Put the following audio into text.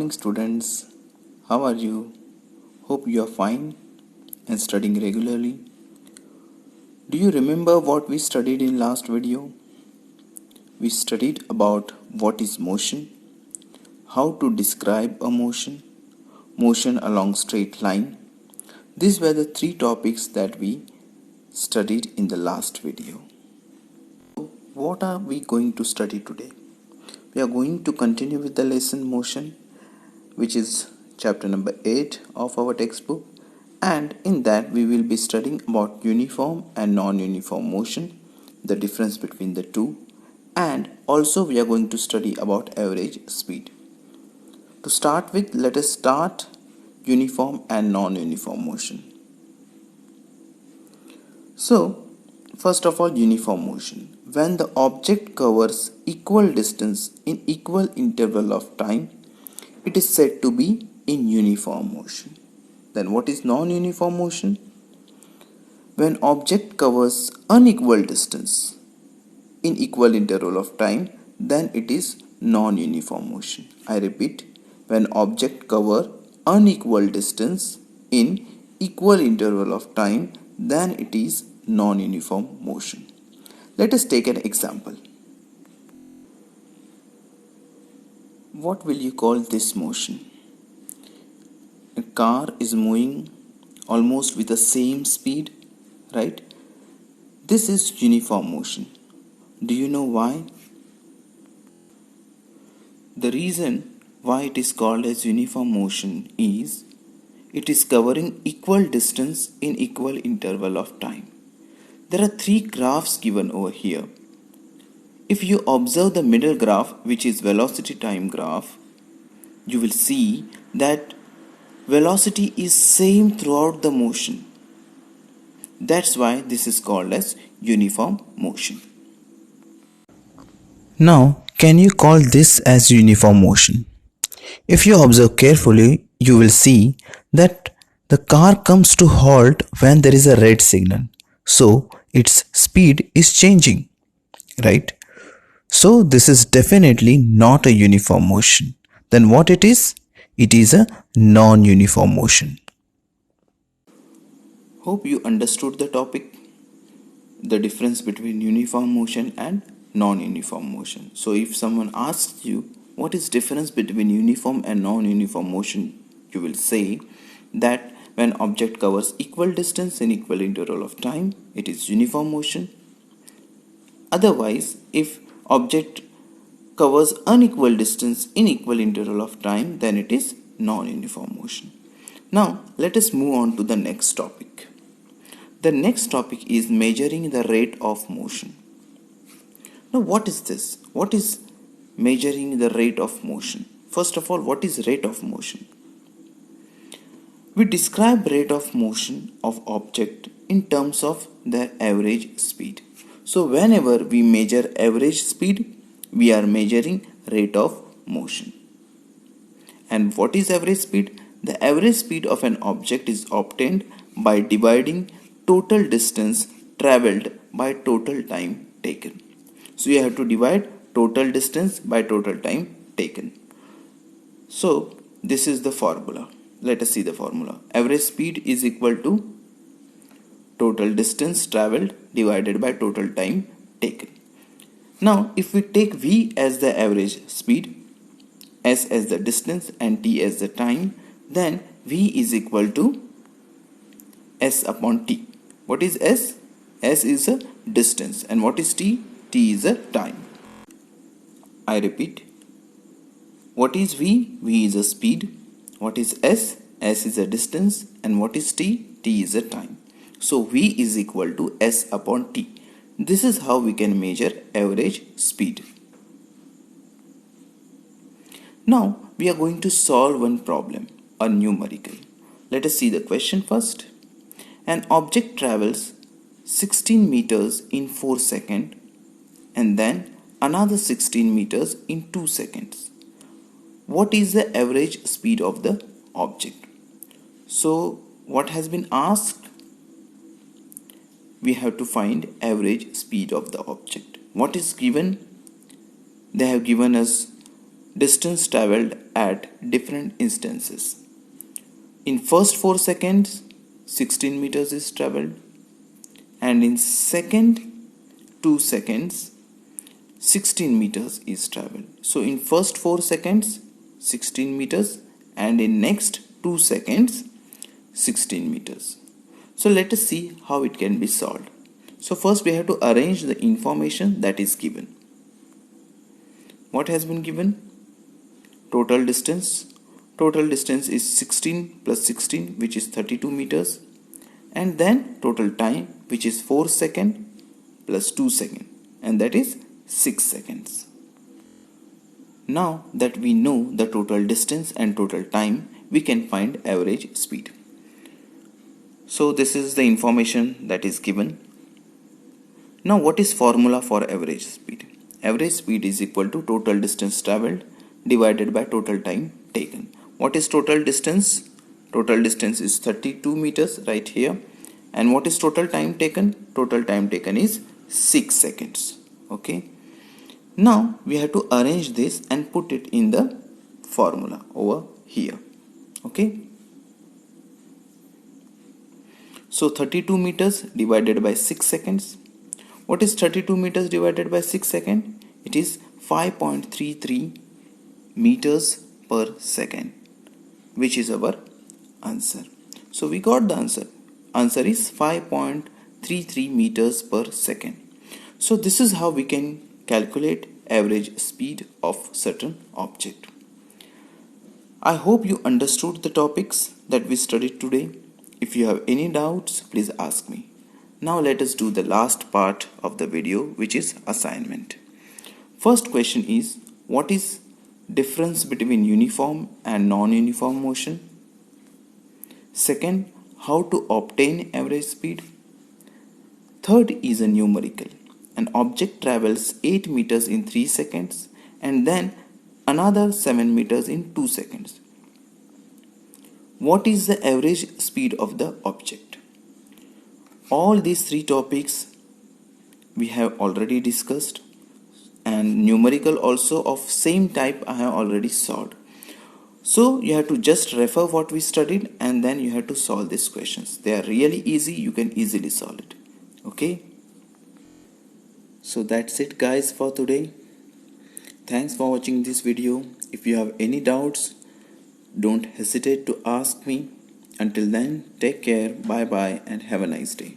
morning, students. How are you? Hope you are fine and studying regularly. Do you remember what we studied in last video? We studied about what is motion, how to describe a motion, motion along straight line. These were the three topics that we studied in the last video. What are we going to study today? We are going to continue with the lesson motion, which is chapter number 8 of our textbook, and in that we will be studying about uniform and non-uniform motion, the difference between the two, and also we are going to study about average speed. To start with, let us start uniform and non-uniform motion. So, first of all, uniform motion. When the object covers equal distance in equal interval of time, it is said to be in uniform motion. Then what is non-uniform motion? When object covers unequal distance in equal interval of time, then it is non-uniform motion. I repeat, when object cover unequal distance in equal interval of time, then it is non-uniform motion. Let us take an example. What will you call this motion? A car is moving almost with the same speed, right? This is uniform motion. Do you know why? The reason why it is called as uniform motion is it is covering equal distance in equal interval of time. There are three graphs given over here. If you observe the middle graph, which is velocity time graph, you will see that velocity is same throughout the motion. That's why this is called as uniform motion. Now, can you call this as uniform motion? If you observe carefully, you will see that the car comes to halt when there is a red signal. So, its speed is changing, right? So, this is definitely not a uniform motion. Then what it is? It is a non-uniform motion. Hope you understood the topic, the difference between uniform motion and non-uniform motion. So, if someone asks you what is difference between uniform and non-uniform motion, you will say that when object covers equal distance in equal interval of time, it is uniform motion. Otherwise, if object covers unequal distance in equal interval of time, then it is non-uniform motion. Now, let us move on to the next topic. The next topic is measuring the rate of motion. Now, what is this? What is measuring the rate of motion? First of all, what is rate of motion? We describe rate of motion of object in terms of their average speed. So whenever we measure average speed, we are measuring rate of motion. And what is average speed? The average speed of an object is obtained by dividing total distance traveled by total time taken. So you have to divide total distance by total time taken. So this is the formula. Let us see the formula. Average speed is equal to total distance traveled divided by total time taken. Now, if we take V as the average speed, S as the distance and T as the time, then V is equal to S upon T. What is S? S is a distance. And what is T? T is a time. I repeat. What is V? V is a speed. What is S? S is a distance. And what is T? T is a time. So V is equal to S upon T. This is how we can measure average speed. Now we are going to solve one problem, a numerical. Let us see the question first. An object travels 16 meters in 4 seconds and then another 16 meters in 2 seconds. What is the average speed of the object? So what has been asked? We have to find average speed of the object. What is given? They have given us distance traveled at different instances. In first 4 seconds, 16 meters is traveled, and in second 2 seconds, 16 meters is traveled. So in first 4 seconds, 16 meters, and in next 2 seconds, 16 meters. So let us see how it can be solved. So first we have to arrange the information that is given. What has been given? Total distance. Total distance is 16 plus 16, which is 32 meters. And then total time, which is 4 seconds plus 2 seconds, and that is 6 seconds. Now that we know the total distance and total time, we can find average speed. So this is the information that is given. Now what is formula for average speed? Average speed is equal to total distance traveled divided by total time taken. What is total distance? Total distance is 32 meters right here. And what is total time taken? Total time taken is 6 seconds. Okay. Now we have to arrange this and put it in the formula over here. Okay. So 32 meters divided by 6 seconds. What is 32 meters divided by 6 seconds? It is 5.33 meters per second, which is our answer. So we got the answer. Answer is 5.33 meters per second. So this is how we can calculate average speed of certain object. I hope you understood the topics that we studied today. If you have any doubts, please ask me. Now let us do the last part of the video, which is assignment. First question is, what is difference between uniform and non-uniform motion? Second, how to obtain average speed? Third is a numerical. An object travels 8 meters in 3 seconds and then another 7 meters in 2 seconds. What is the average speed of the object? All these 3 topics we have already discussed, and numerical also of same type I have already solved. So you have to just refer what we studied and then you have to solve these questions. They are really easy, you can easily solve it. Okay. So that's it guys for today. Thanks for watching this video. If you have any doubts, don't hesitate to ask me. Until then, take care, bye bye, and have a nice day.